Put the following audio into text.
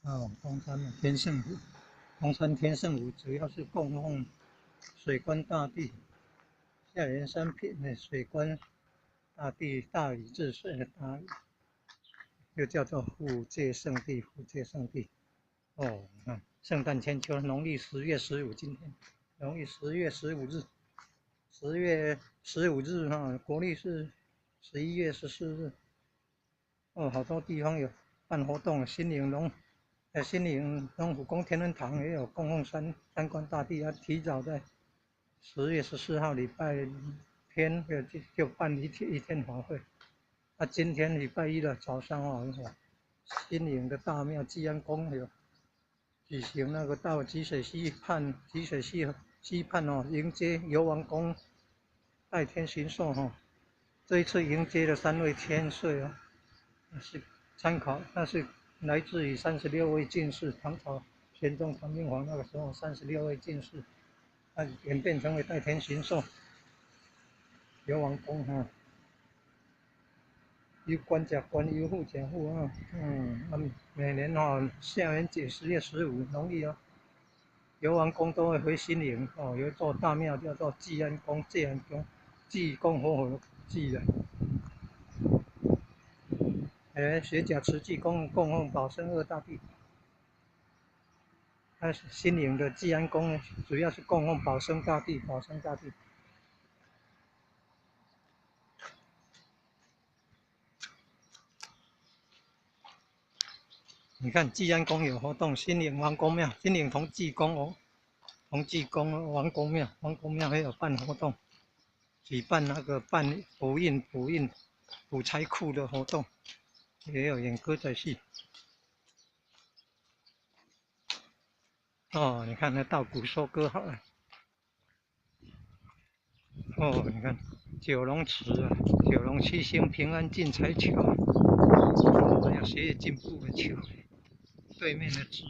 东山天圣湖，东山天圣湖主要是供奉水官大帝，下元三品的水官大帝大禹治水的大禹，又叫做护界圣地。护界圣地圣诞千秋，农历10月15，今天农历10月15日，10月15日国历是11月14日。好多地方有办活动，新营龙虎宫天恩堂也有供奉三官大帝，提早在10月14号礼拜天就办一天法会。今天礼拜一的早上新营的大庙济安宫有举行那个到集水溪畔迎接游王公代天巡狩这一次迎接的3位天岁是参考，那是来自于36位进士，唐朝玄宗唐明皇那个时候36位进士，演变成为代天巡狩游王公由官甲官，由户甲户每年下元节10月15，农历游王公都会回新营有一座大庙叫做济安宫，济公活火的济学甲慈济供奉保生二大帝。新营的济安宫主要是供奉保生大帝。你看济安宫有活动，新营王公庙、新营同济宫王公庙也有办活动，举办那个办补财库的活动，也有演歌仔戏。你看那稻谷收割好了。你看九龙池九龙七星平安进财桥，还有学业进步的桥，对面的字。